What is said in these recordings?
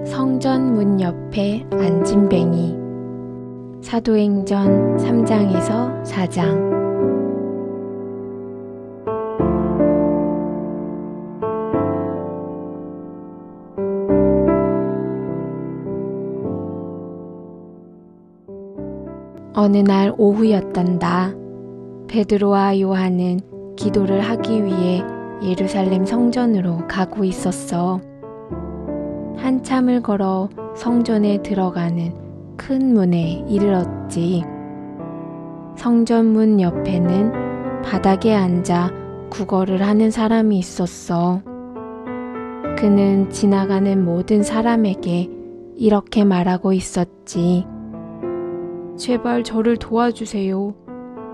성전 문 옆에 안진뱅이. 사도행전 3장에서 4장. 어느 날 오후였단다. 베드로와 요한은 기도를 하기 위해 예루살렘 성전으로 가고 있었어. 한참을 걸어 성전에 들어가는 큰 문에 이르렀지. 성전 문 옆에는 바닥에 앉아 구걸을 하는 사람이 있었어. 그는 지나가는 모든 사람에게 이렇게 말하고 있었지. 제발 저를 도와주세요.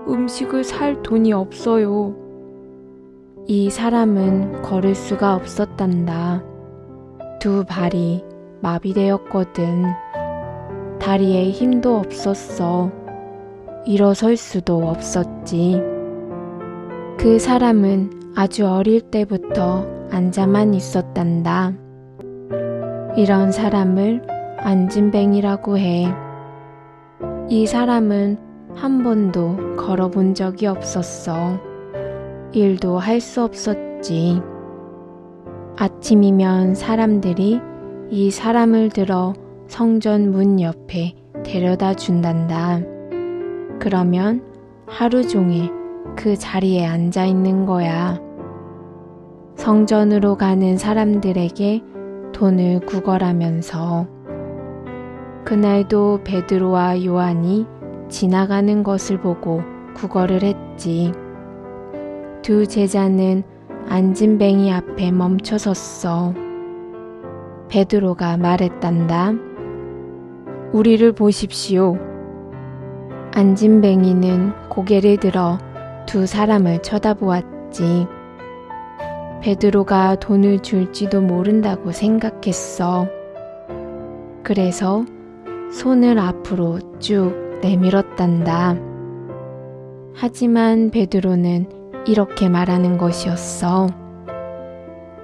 음식을 살 돈이 없어요. 이 사람은 걸을 수가 없었단다. 두 발이 마비되었거든. 다리에 힘도 없었어. 일어설 수도 없었지. 그 사람은 아주 어릴 때부터 앉아만 있었단다. 이런 사람을 안진뱅이라고 해. 이 사람은 한 번도 걸어본 적이 없었어. 일도 할 수 없었지. 아침이면 사람들이 이 사람을 들어 성전 문 옆에 데려다 준단다. 그러면 하루 종일 그 자리에 앉아 있는 거야. 성전으로 가는 사람들에게 돈을 구걸하면서. 그날도 베드로와 요한이 지나가는 것을 보고 구걸을 했지. 두 제자는 안진뱅이 앞에 멈춰 섰어. 베드로가 말했단다. 우리를 보십시오. 안진뱅이는 고개를 들어 두 사람을 쳐다보았지. 베드로가 돈을 줄지도 모른다고 생각했어. 그래서 손을 앞으로 쭉 내밀었단다. 하지만 베드로는 이렇게 말하는 것이었어.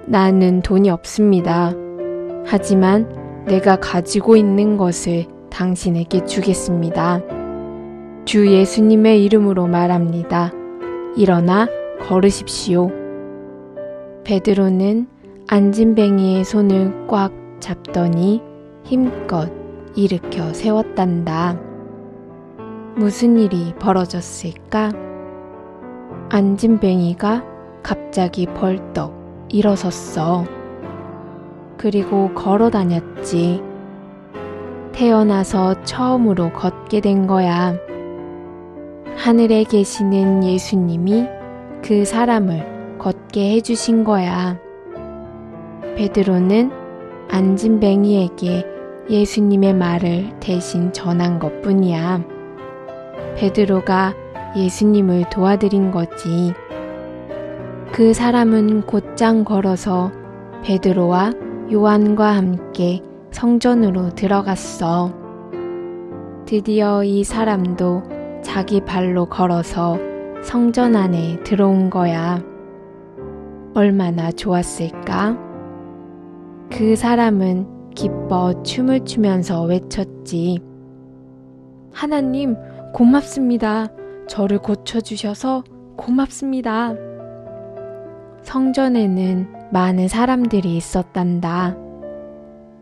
나는 돈이 없습니다. 하지만 내가 가지고 있는 것을 당신에게 주겠습니다. 주 예수님의 이름으로 말합니다. 일어나 걸으십시오. 베드로는 안진뱅이의 손을 꽉 잡더니 힘껏 일으켜 세웠단다. 무슨 일이 벌어졌을까? 안진뱅이가 갑자기 벌떡 일어섰어. 그리고 걸어 다녔지. 태어나서 처음으로 걷게 된 거야. 하늘에 계시는 예수님이 그 사람을 걷게 해주신 거야. 베드로는 안진뱅이에게 예수님의 말을 대신 전한 것뿐이야. 베드로가 예수님을 도와드린 거지. 그 사람은 곧장 걸어서 베드로와 요한과 함께 성전으로 들어갔어. 드디어 이 사람도 자기 발로 걸어서 성전 안에 들어온 거야. 얼마나 좋았을까? 그 사람은 기뻐 춤을 추면서 외쳤지. 하나님, 고맙습니다. 저를 고쳐주셔서 고맙습니다. 성전에는 많은 사람들이 있었단다.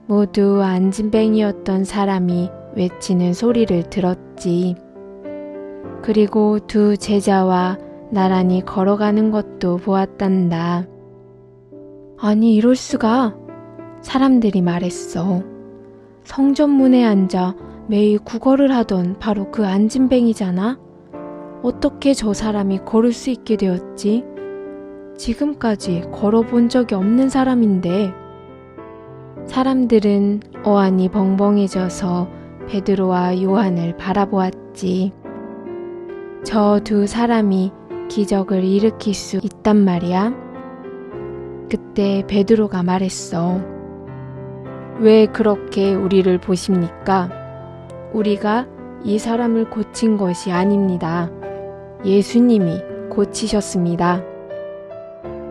모두 안진뱅이였던 사람이 외치는 소리를 들었지. 그리고 두 제자와 나란히 걸어가는 것도 보았단다. 아니, 이럴 수가. 사람들이 말했어. 성전 문에 앉아 매일 구걸을 하던 바로 그 안진뱅이잖아. 어떻게 저 사람이 걸을 수 있게 되었지? 지금까지 걸어본 적이 없는 사람인데. 사람들은 어안이 벙벙해져서 베드로와 요한을 바라보았지. 저 두 사람이 기적을 일으킬 수 있단 말이야. 그때 베드로가 말했어. 왜 그렇게 우리를 보십니까? 우리가 이 사람을 고친 것이 아닙니다. 예수님이 고치셨습니다.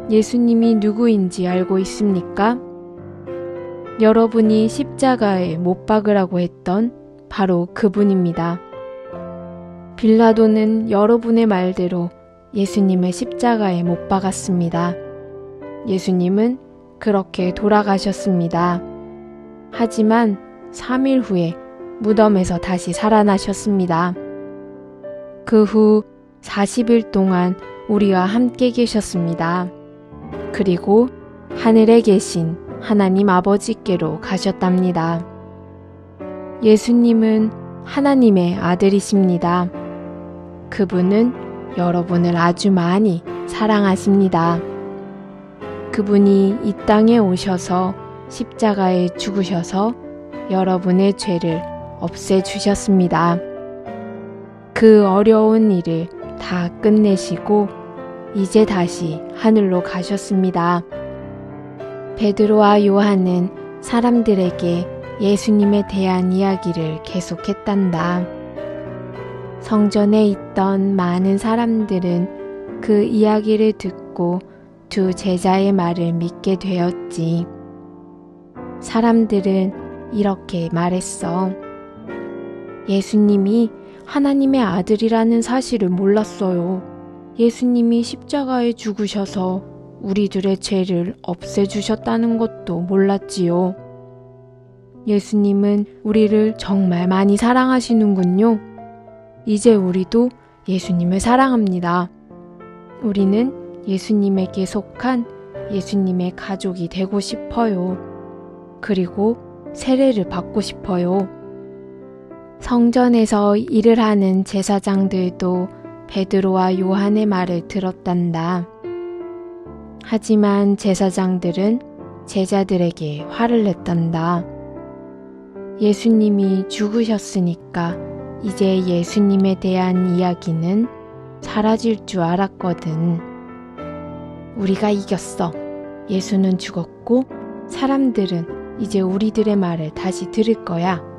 예수님이 누구인지 알고 있습니까? 여러분이 십자가에 못 박으라고 했던 바로 그분입니다. 빌라도는 여러분의 말대로 예수님을 십자가에 못 박았습니다. 예수님은 그렇게 돌아가셨습니다. 하지만 3일 후에 무덤에서 다시 살아나셨습니다. 그 후 40일 동안 우리와 함께 계셨습니다. 그리고 하늘에 계신 하나님 아버지께로 가셨답니다. 예수님은 하나님의 아들이십니다. 그분은 여러분을 아주 많이 사랑하십니다. 그분이 이 땅에 오셔서 십자가에 죽으셔서 여러분의 죄를 없애주셨습니다. 그 어려운 일을 다 끝내시고 이제 다시 하늘로 가셨습니다. 베드로와 요한은 사람들에게 예수님에 대한 이야기를 계속했단다. 성전에 있던 많은 사람들은 그 이야기를 듣고 두 제자의 말을 믿게 되었지. 사람들은 이렇게 말했어. 예수님이 하나님의 아들이라는 사실을 몰랐어요. 예수님이 십자가에 죽으셔서 우리들의 죄를 없애주셨다는 것도 몰랐지요. 예수님은 우리를 정말 많이 사랑하시는군요. 이제 우리도 예수님을 사랑합니다. 우리는 예수님에게 속한 예수님의 가족이 되고 싶어요. 그리고 세례를 받고 싶어요. 성전에서 일을 하는 제사장들도 베드로와 요한의 말을 들었단다. 하지만 제사장들은 제자들에게 화를 냈단다. 예수님이 죽으셨으니까 이제 예수님에 대한 이야기는 사라질 줄 알았거든. 우리가 이겼어. 예수는 죽었고 사람들은 이제 우리들의 말을 다시 들을 거야.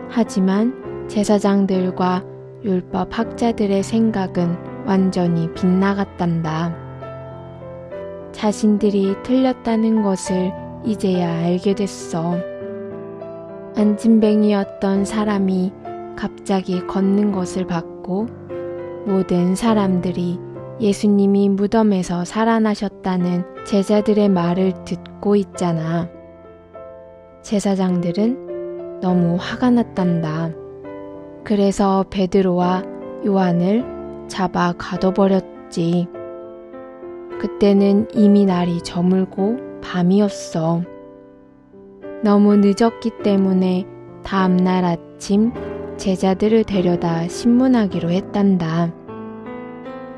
하지만 제사장들과 율법 학자들의 생각은 완전히 빗나갔단다. 자신들이 틀렸다는 것을 이제야 알게 됐어. 안진뱅이였던 사람이 갑자기 걷는 것을 봤고 모든 사람들이 예수님이 무덤에서 살아나셨다는 제자들의 말을 듣고 있잖아. 제사장들은 너무 화가 났단다. 그래서 베드로와 요한을 잡아 가둬버렸지. 그때는 이미 날이 저물고 밤이었어. 너무 늦었기 때문에 다음날 아침 제자들을 데려다 신문하기로 했단다.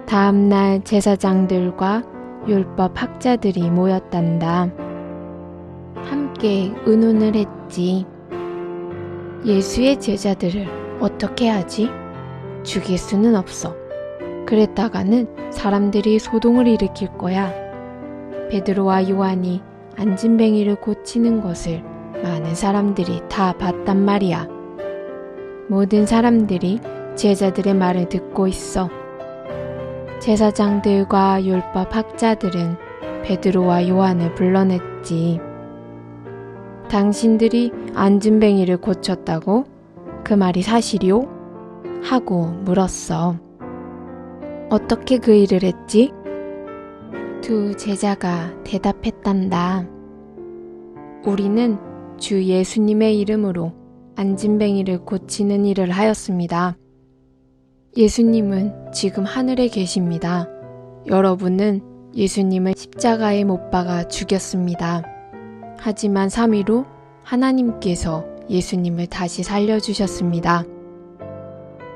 다음날 제사장들과 율법 학자들이 모였단다. 함께 의논을 했지. 예수의 제자들을 어떻게 하지? 죽일 수는 없어. 그랬다가는 사람들이 소동을 일으킬 거야. 베드로와 요한이 안진뱅이를 고치는 것을 많은 사람들이 다 봤단 말이야. 모든 사람들이 제자들의 말을 듣고 있어. 제사장들과 율법 학자들은 베드로와 요한을 불러냈지. 당신들이 안진뱅이를 고쳤다고? 그 말이 사실이오? 하고 물었어. 어떻게 그 일을 했지? 두 제자가 대답했단다. 우리는 주 예수님의 이름으로 안진뱅이를 고치는 일을 하였습니다. 예수님은 지금 하늘에 계십니다. 여러분은 예수님을 십자가에 못 박아 죽였습니다. 하지만 3일 후 하나님께서 예수님을 다시 살려주셨습니다.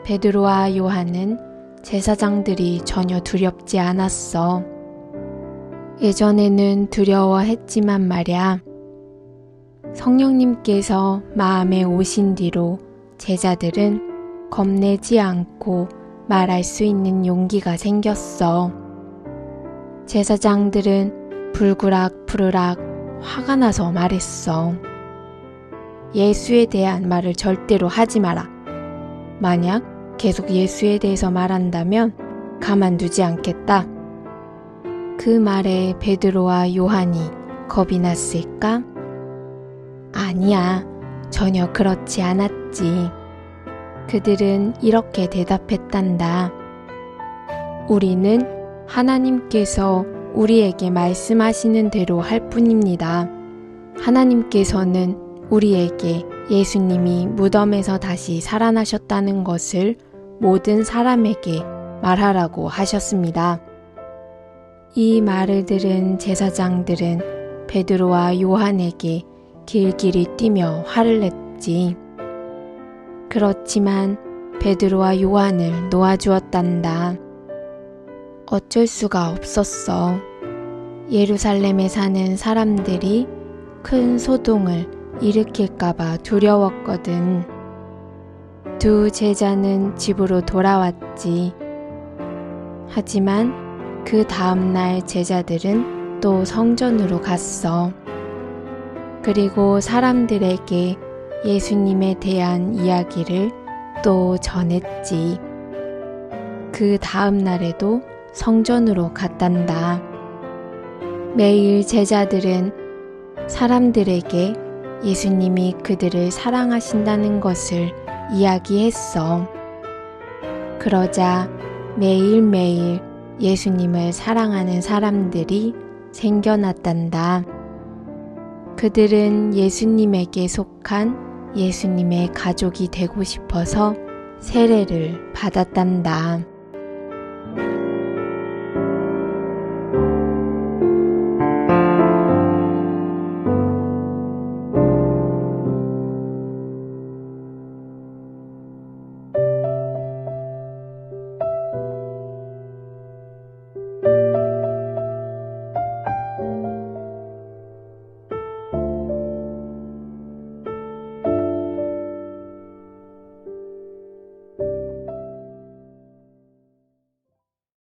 베드로와 요한은 제사장들이 전혀 두렵지 않았어. 예전에는 두려워했지만 말야. 성령님께서 마음에 오신 뒤로 제자들은 겁내지 않고 말할 수 있는 용기가 생겼어. 제사장들은 불그락 푸르락 화가 나서 말했어. 예수에 대한 말을 절대로 하지 마라. 만약 계속 예수에 대해서 말한다면 가만두지 않겠다. 그 말에 베드로와 요한이 겁이 났을까? 아니야, 전혀 그렇지 않았지. 그들은 이렇게 대답했단다. 우리는 하나님께서 우리에게 말씀하시는 대로 할 뿐입니다. 하나님께서는 우리에게 예수님이 무덤에서 다시 살아나셨다는 것을 모든 사람에게 말하라고 하셨습니다. 이 말을 들은 제사장들은 베드로와 요한에게 길길이 뛰며 화를 냈지. 그렇지만 베드로와 요한을 놓아주었단다. 어쩔 수가 없었어. 예루살렘에 사는 사람들이 큰 소동을 일으킬까봐 두려웠거든. 두 제자는 집으로 돌아왔지. 하지만 그 다음날 제자들은 또 성전으로 갔어. 그리고 사람들에게 예수님에 대한 이야기를 또 전했지. 그 다음 날에도 성전으로 갔단다. 매일 제자들은 사람들에게 예수님이 그들을 사랑하신다는 것을 이야기했어. 그러자 매일매일 예수님을 사랑하는 사람들이 생겨났단다. 그들은 예수님에게 속한 예수님의 가족이 되고 싶어서 세례를 받았단다.